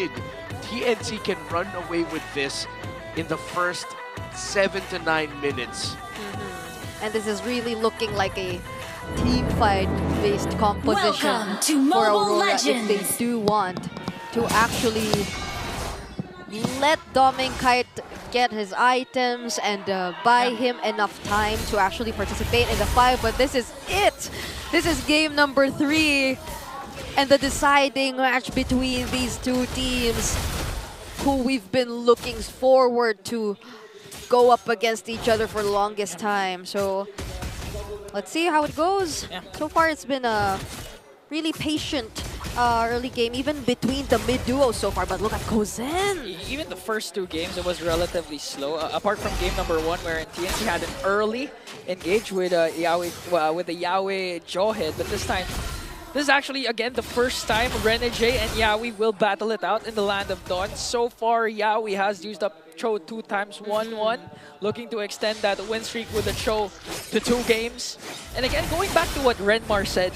worried TNC can run away with this in the first 7 to 9 minutes. And this is really looking like a team fight based composition Welcome to for Mobile Aurora Legends. if they do want to actually let Kite get his items and buy him enough time to actually participate in the fight. But this is it. This is game number 3 and the deciding match between these two teams who we've been looking forward to go up against each other for the longest time. So let's see how it goes. So far it's been a really patient early game, even between the mid duos so far. But look at Kozen. Even the first 2 games, it was relatively slow. Apart from game number 1, where TNC had an early engage with with the Yaoi Jawhead, but this time, this is actually again the first time Renegade and Yaoi will battle it out in the Land of Dawn. So far, Yaoi has used up Cho 2 times 1-1, looking to extend that win streak with the Cho to 2 games. And again, going back to what Renmar said,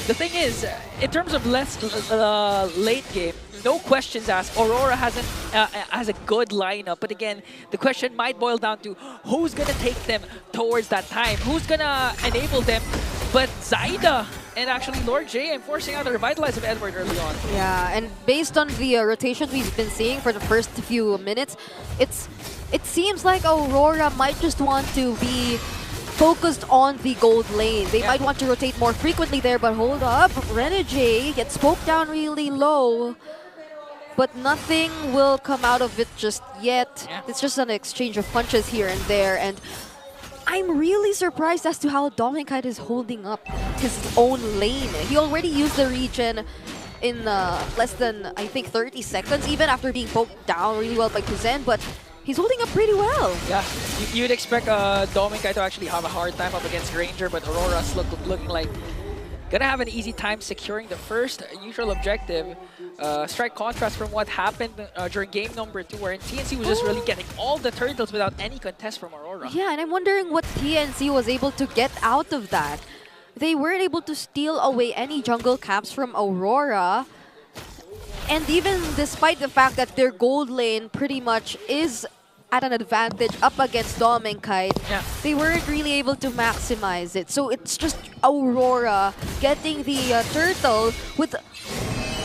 the thing is, in terms of late game, no questions asked. Aurora has a good lineup, but again, the question might boil down to who's gonna take them towards that time, who's gonna enable them. But Zyda and actually Lord J enforcing out the Revitalize of Edward early on. Yeah, and based on the rotation we've been seeing for the first few minutes, it seems like Aurora might just want to be focused on the gold lane. They might want to rotate more frequently there, but hold up, Renegade gets poked down really low, but nothing will come out of it just yet. It's just an exchange of punches here and there, and I'm really surprised as to how Kite is holding up his own lane. He already used the regen in less than, I think, 30 seconds, even after being poked down really well by Kuzen, but he's holding up pretty well. Yeah, you'd expect Kite to actually have a hard time up against Ranger, but Aurora's looking like gonna have an easy time securing the first usual objective. Strike contrast from what happened during game number 2, where TNC was just really getting all the turtles without any contest from Aurora. Yeah, and I'm wondering what TNC was able to get out of that. They weren't able to steal away any jungle camps from Aurora. And even despite the fact that their gold lane pretty much is at an advantage up against Kite, they weren't really able to maximize it. So it's just Aurora getting the turtle with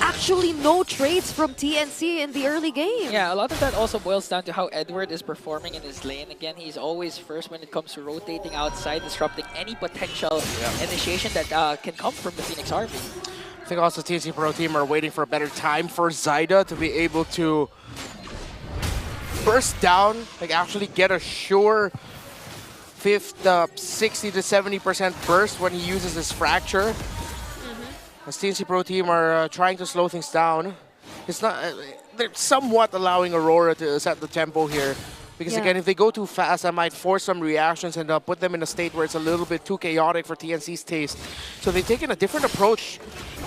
actually no trades from TNC in the early game. Yeah, a lot of that also boils down to how Edward is performing in his lane. Again, he's always first when it comes to rotating outside, disrupting any potential initiation that can come from the Phoenix Army. I think also TNC Pro Team are waiting for a better time for Zyda to be able to burst down, like actually get a sure 60 to 70% burst when he uses his fracture. As TNC Pro Team are trying to slow things down. It's not, they're somewhat allowing Aurora to set the tempo here. Because again, if they go too fast, that might force some reactions and put them in a state where it's a little bit too chaotic for TNC's taste. So they've taken a different approach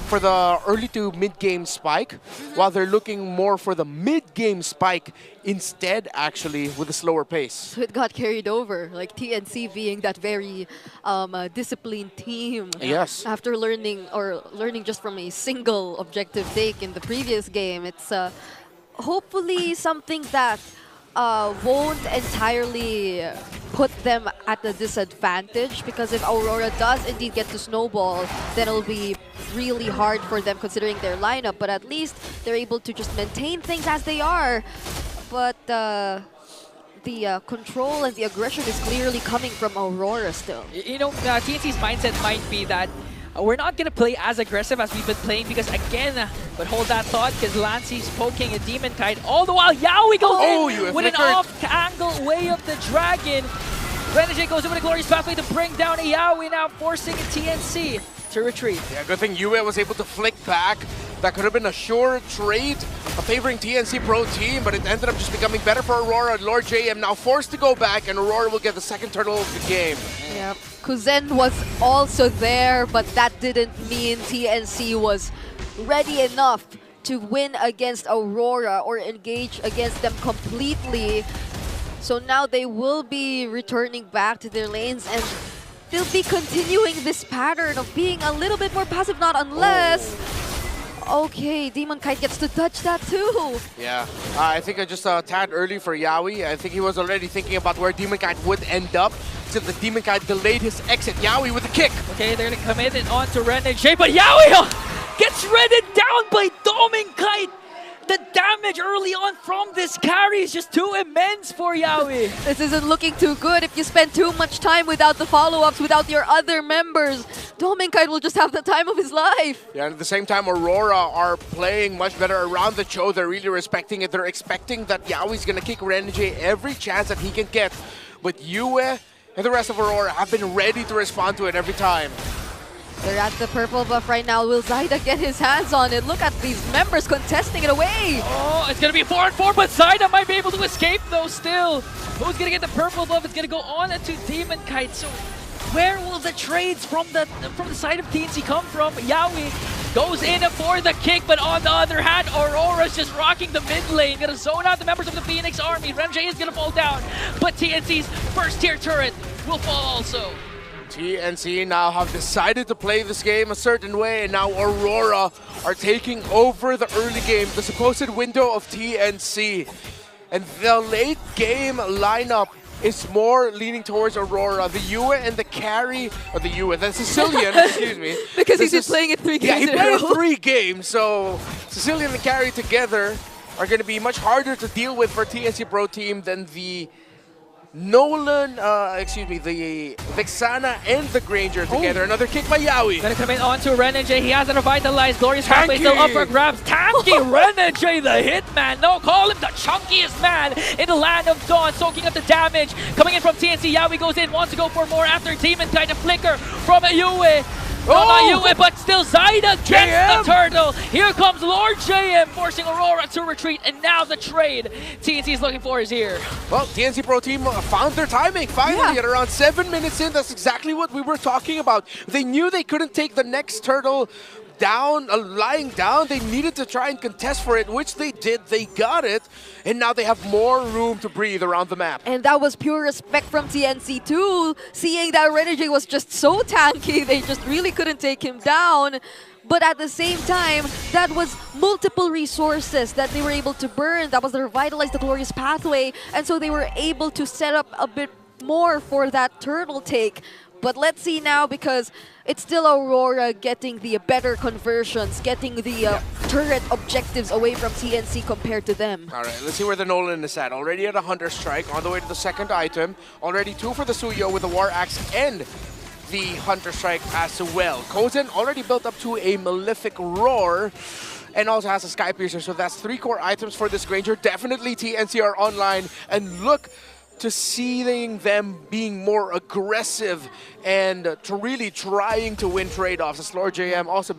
for the early to mid-game spike, while they're looking more for the mid-game spike instead, actually, with a slower pace. So it got carried over, like TNC being that very disciplined team. Yes. After learning just from a single objective take in the previous game, it's hopefully something that won't entirely put them at a disadvantage, because if Aurora does indeed get to snowball, then it'll be really hard for them considering their lineup, but at least they're able to just maintain things as they are. But the control and the aggression is clearly coming from Aurora still. You know, TNC's mindset might be that we're not going to play as aggressive as we've been playing, because again, but hold that thought, because Lancey's poking a Demon Kite. All the while, Yaoi goes in with an off-angle way of the dragon. Renegade goes in with a glorious pathway to bring down Yaoi, now forcing a TNC to retreat. Yeah, good thing Yue was able to flick back. That could have been a sure trade favoring TNC Pro Team, but it ended up just becoming better for Aurora. Lord JM now forced to go back, and Aurora will get the second turtle of the game. Yep. Kuzen was also there, but that didn't mean TNC was ready enough to win against Aurora or engage against them completely. So now they will be returning back to their lanes, and they'll be continuing this pattern of being a little bit more passive, not unless Okay, Demon Kite gets to touch that too. Yeah, I think I just a tad early for Yawi. I think he was already thinking about where Demon Kite would end up. So the Demon Kite delayed his exit. Yawi with a kick. Okay, they're gonna come in and on to Ren and Jay, but Yawi gets redded down by Demon Kite. The damage early on from this carry is just too immense for Yawi. This isn't looking too good if you spend too much time without the follow-ups, without your other members. Demon Kite will just have the time of his life. Yeah, and at the same time, Aurora are playing much better around the Cho. They're really respecting it. They're expecting that Yawi's going to kick Renjay every chance that he can get. But Yue and the rest of Aurora have been ready to respond to it every time. They're at the purple buff right now. Will Zaida get his hands on it? Look at these members contesting it away. Oh, it's going to be a 4-on-4, but Zaida might be able to escape though still. Who's going to get the purple buff? It's going to go on to Demon Kite. So where will the trades from the side of TNC come from? Yawi goes in for the kick, but on the other hand, Aurora's just rocking the mid lane. Going to zone out the members of the Phoenix Army. Renjay is going to fall down, but TNC's first tier turret will fall also. TNC now have decided to play this game a certain way, and now Aurora are taking over the early game, the supposed window of TNC. And the late game lineup is more leaning towards Aurora. The Yue and the carry, or the Sicilian, excuse me. Because he's been playing it 3 games Yeah, he in a played row. 3 games, so Sicilian and carry together are going to be much harder to deal with for TNC Pro Team than the Nolan, the Vexana and the Granger together. Another kick by Yawi. Gonna come in onto Ren and Jay. He has a revitalized Glorious Pathway still up for grabs. Tanky Ren and Jay, the hitman. No, call him the chunkiest man in the land of Dawn, soaking up the damage. Coming in from TNC, Yawi goes in, wants to go for more after Demon Kite, a flicker from Yue. No, not Yue, but still Zaida gets the turtle. Here comes Lord JM, forcing Aurora to retreat, and now the trade TNC is looking for is here. Well, TNC Pro Team found their timing finally at around 7 minutes in. That's exactly what we were talking about. They knew they couldn't take the next turtle down, lying down. They needed to try and contest for it, which they did. They got it, and now they have more room to breathe around the map. And that was pure respect from TNC too, seeing that Renjay was just so tanky, they just really couldn't take him down. But at the same time, that was multiple resources that they were able to burn. That was the revitalize the Glorious Pathway, and so they were able to set up a bit more for that turtle take. But let's see now, because it's still Aurora getting the better conversions, getting the turret objectives away from TNC compared to them. All right, let's see where the Nolan is at. Already at a Hunter Strike, on the way to the second item. Already 2 for the Suyo with the War Axe and the Hunter Strike as well. Kozen already built up to a Malefic Roar and also has a Sky Piercer, so that's 3 core items for this Granger. Definitely TNC are online, and look to seeing them being more aggressive and to really trying to win trade-offs. As Lord JM also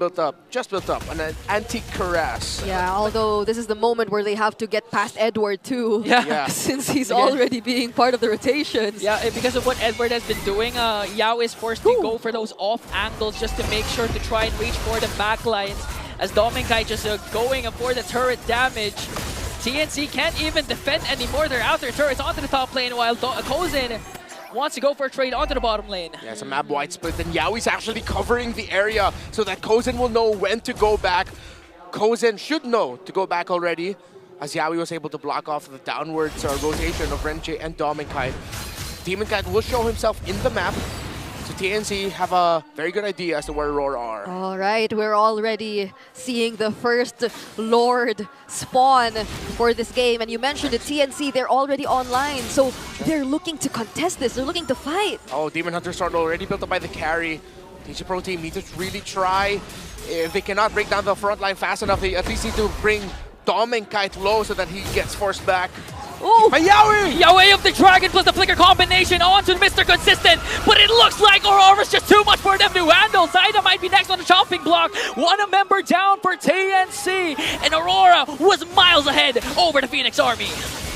just built up an anti-Cuirass. Yeah, although this is the moment where they have to get past Edward too, since he's already being part of the rotations. Yeah, because of what Edward has been doing, Yao is forced to go for those off angles just to make sure to try and reach for the backlines. As Demon Kite just going for the turret damage. TNC can't even defend anymore. They're out their turrets onto the top lane, while Kozen wants to go for a trade onto the bottom lane. Yeah, it's a map wide split, and Yaoi's actually covering the area so that Kozen will know when to go back. Kozen should know to go back already, as Yaoi was able to block off the downwards rotation of Renjay and Demon Kite. Demon Kite will show himself in the map, so TNC have a very good idea as to where Aurora are. All right, we're already seeing the first Lord spawn for this game. And you mentioned the TNC, they're already online. So they're looking to contest this. They're looking to fight. Oh, Demon Hunter Sword already built up by the carry. TNC Pro Team need to really try. If they cannot break down the front line fast enough, they at least need to bring Demon Kite low so that he gets forced back. Oh, Yaoi! Yaoi of the Dragon plus the Flicker combination onto Mr. Consistent, but it looks like Aurora's just too much for them to handle. Zaida might be next on the chopping block. One member down for TNC, and Aurora was miles ahead over the Phoenix Army.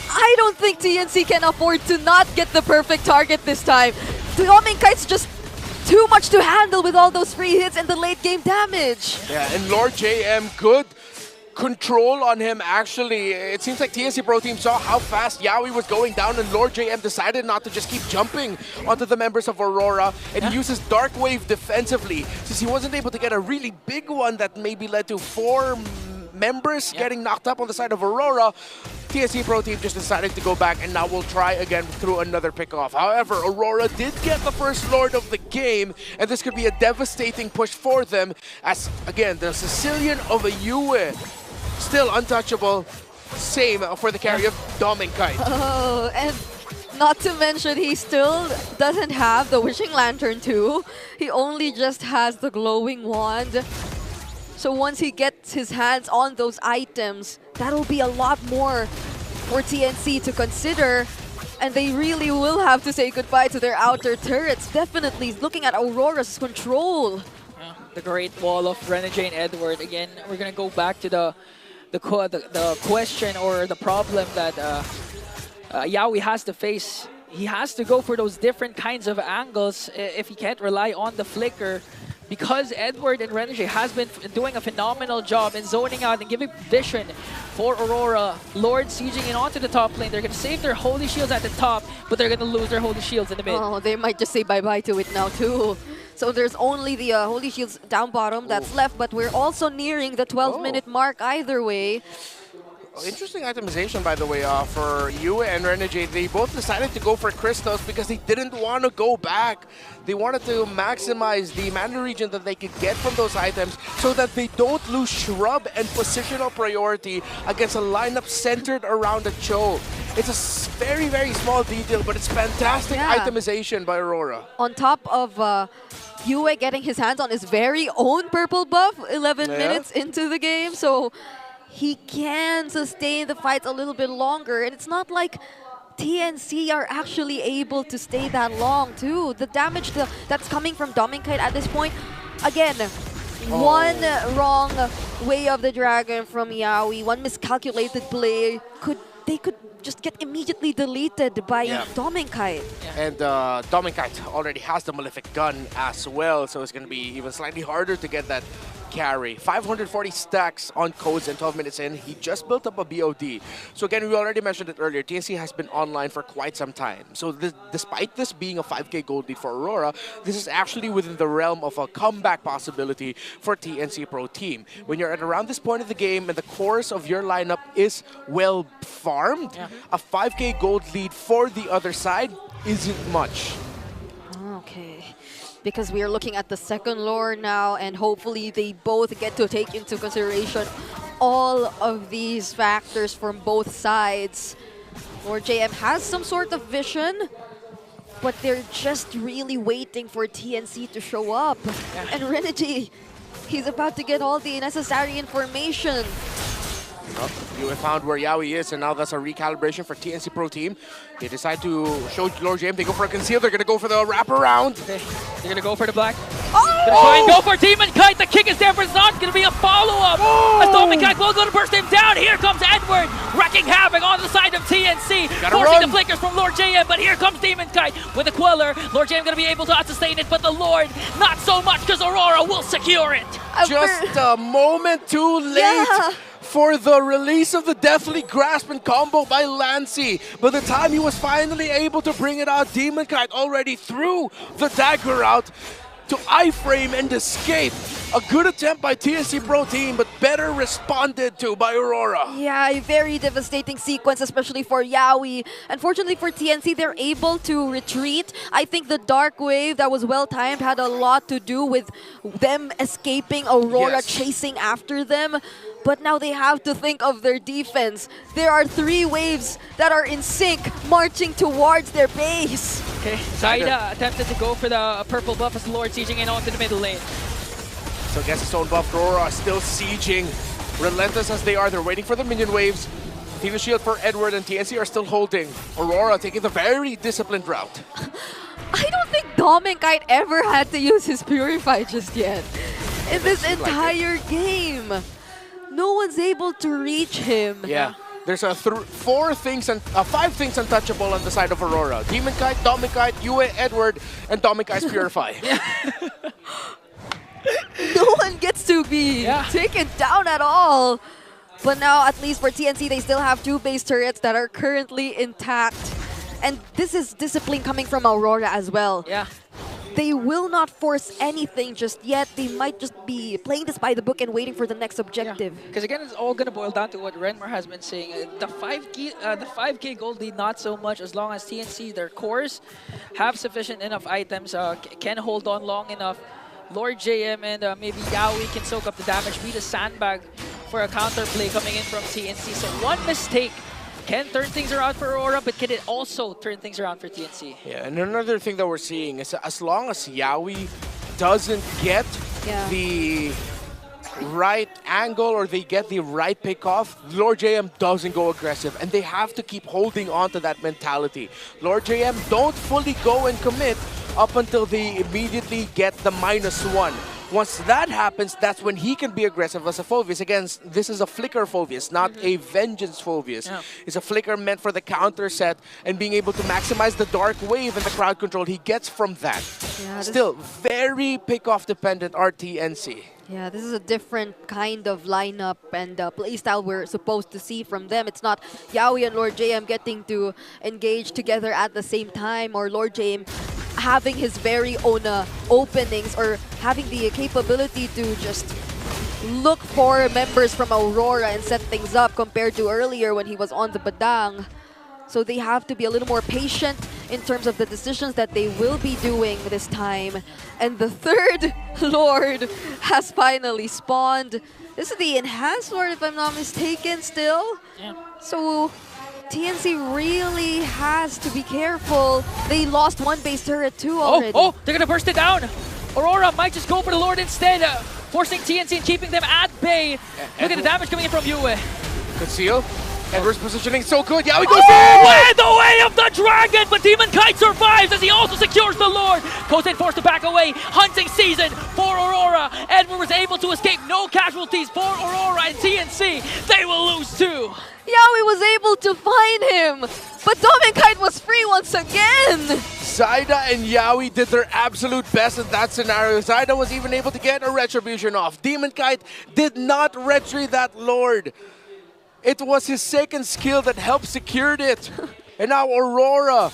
I don't think TNC can afford to not get the perfect target this time. Demon Kite's just too much to handle with all those free hits and the late game damage. Yeah, and Lord JM, good control on him, actually. It seems like TNC Pro Team saw how fast Yawi was going down, and Lord JM decided not to just keep jumping onto the members of Aurora, and he uses Dark Wave defensively, since he wasn't able to get a really big one that maybe led to 4 members getting knocked up on the side of Aurora. TNC Pro Team just decided to go back, and now we'll try again through another pickoff. However, Aurora did get the first Lord of the game, and this could be a devastating push for them, as, again, the Sicilian of a Yue, still untouchable. Same for the carry of Dominkite. Oh, and not to mention, he still doesn't have the Wishing Lantern too. He only just has the Glowing Wand. So once he gets his hands on those items, that'll be a lot more for TNC to consider. And they really will have to say goodbye to their outer turrets. Definitely looking at Aurora's control. Yeah, the great wall of Renegade and Edward. Again, we're going to go back to the question or the problem that Yawi has to face. He has to go for those different kinds of angles if he can't rely on the flicker. Because Edward and Renegade has been doing a phenomenal job in zoning out and giving vision for Aurora. Lord sieging in onto the top lane. They're going to save their Holy Shields at the top, but they're going to lose their Holy Shields in the mid. Oh, they might just say bye-bye to it now too. So there's only the Holy Shields down bottom that's left, but we're also nearing the 12-minute mark either way. Interesting itemization, by the way, for Yue and Renegade. They both decided to go for Crystals because they didn't want to go back. They wanted to maximize the mana region that they could get from those items so that they don't lose Shrub and positional priority against a lineup centered around the Cho. It's a very, very small detail, but it's fantastic itemization by Aurora. On top of Yue getting his hands on his very own purple buff 11 minutes into the game, so he can sustain the fights a little bit longer. And it's not like TNC are actually able to stay that long too. The damage that's coming from Dominkite at this point, again, one wrong way of the dragon from Yawi, one miscalculated play, they could just get immediately deleted by Dominkite. And Dominkite already has the Malefic Gun as well, so it's going to be even slightly harder to get that carry. 540 stacks on codes and 12 minutes in. He just built up a BOD. So again, we already mentioned it earlier, TNC has been online for quite some time. So despite this being a 5k gold lead for Aurora, this is actually within the realm of a comeback possibility for TNC Pro Team. When you're at around this point of the game and the chorus of your lineup is well farmed, a 5k gold lead for the other side isn't much. Okay. Because we are looking at the second lore now, and hopefully they both get to take into consideration all of these factors from both sides. Lord JM has some sort of vision, but they're just really waiting for TNC to show up. And Renegade, he's about to get all the necessary information. You have found where Yawi is, and now that's a recalibration for TNC Pro Team. They decide to show Lord James. They go for a conceal. They're going to go for the wraparound. Okay. They're going to go for the black. Gonna try and go for Demon Kite. The kick is there, but it's not going to be a follow-up. As Dominkite will go to burst him down. Here comes Edward, wrecking havoc on the side of TNC. Forcing the flickers from Lord JM, but here comes Demon Kite with a Queller. Lord JM going to be able to sustain it, but the Lord, not so much, because Aurora will secure it. Just a moment too late. For the release of the Deathly Grasp and combo by Lancy. By the time he was finally able to bring it out, Demon Kite already threw the dagger out to iframe and escape. A good attempt by TNC Pro Team, but better responded to by Aurora. Yeah, a very devastating sequence, especially for Yawi. Unfortunately for TNC, they're able to retreat. I think the Dark Wave that was well-timed had a lot to do with them escaping Aurora chasing after them. But now they have to think of their defense. There are 3 waves that are in sync, marching towards their base. Okay, Zaida attempted to go for the purple buff as Lord sieging in onto the middle lane. So against his own buff, Aurora still sieging. Relentless as they are, they're waiting for the minion waves. Team Shield for Edward and TNC are still holding. Aurora taking the very disciplined route. I don't think Dominkite ever had to use his Purify just yet. In this entire game. No one's able to reach him. Yeah. There's 5 things untouchable on the side of Aurora. Demon Kite, Dominkite, Yue, Edward, and Dominkite's Purify. No one gets to be taken down at all. But now, at least for TNC, they still have 2 base turrets that are currently intact. And this is discipline coming from Aurora as well. Yeah. They will not force anything just yet. They might just be playing this by the book and waiting for the next objective. Because again, it's all gonna boil down to what Renmar has been saying. The 5K gold lead, not so much, as long as TNC, their cores, have sufficient enough items, can hold on long enough. Lord JM and maybe Yaoi can soak up the damage, be the sandbag for a counterplay coming in from TNC. So one mistake can turn things around for Aurora, but can it also turn things around for TNC? Yeah, and another thing that we're seeing is as long as Yaoi doesn't get the right angle or they get the right pick off, Lord JM doesn't go aggressive, and they have to keep holding on to that mentality. Lord JM don't fully go and commit up until they immediately get the -1. Once that happens, that's when he can be aggressive as a Phoveus. Again, this is a flicker Phoveus, not a vengeance Phoveus. Yeah. It's a flicker meant for the counter set and being able to maximize the dark wave and the crowd control he gets from that. Yeah, still, very pick-off dependent RTNC. Yeah, this is a different kind of lineup and playstyle we're supposed to see from them. It's not Yaoi and Lord JM getting to engage together at the same time, or Lord JM having his very own openings, or having the capability to just look for members from Aurora and set things up compared to earlier when he was on the Badang. So they have to be a little more patient in terms of the decisions that they will be doing this time. And the third Lord has finally spawned. This is the Enhanced Lord, if I'm not mistaken, still. Yeah. So TNC really has to be careful. They lost 1 base turret too already. Oh, they're gonna burst it down. Aurora might just go for the Lord instead, forcing TNC and keeping them at bay. Look at the damage coming in from Yue. Conceal. Edward's positioning so good. Yeah, we goes in! With the way of the dragon, but Demon Kite survives as he also secures the Lord. Goes in, forced to back away. Hunting season for Aurora. Edward was able to escape. No casualties for Aurora and TNC. They will lose too. Yaoi was able to find him, but Demon Kite was free once again. Zaida and Yaoi did their absolute best in that scenario. Zaida was even able to get a retribution off. Demon Kite did not retry that Lord. It was his second skill that helped secured it. And now Aurora,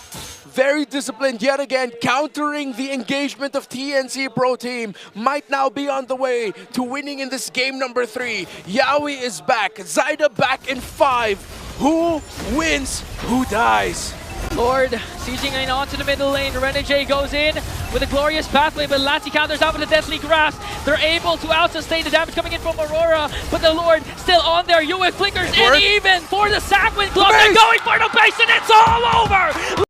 very disciplined yet again, countering the engagement of TNC Pro Team, might now be on the way to winning in this game number 3. Yaoi is back, Zaida back in 5. Who wins? Who dies? Lord sieging in onto the middle lane. Renegade goes in with a glorious pathway, but Lassie counters out with a deadly grasp. They're able to out-sustain the damage coming in from Aurora, but the Lord still on there. Yue flickers in even for the Sanguine Gloves. They're going for the base, and it's all over!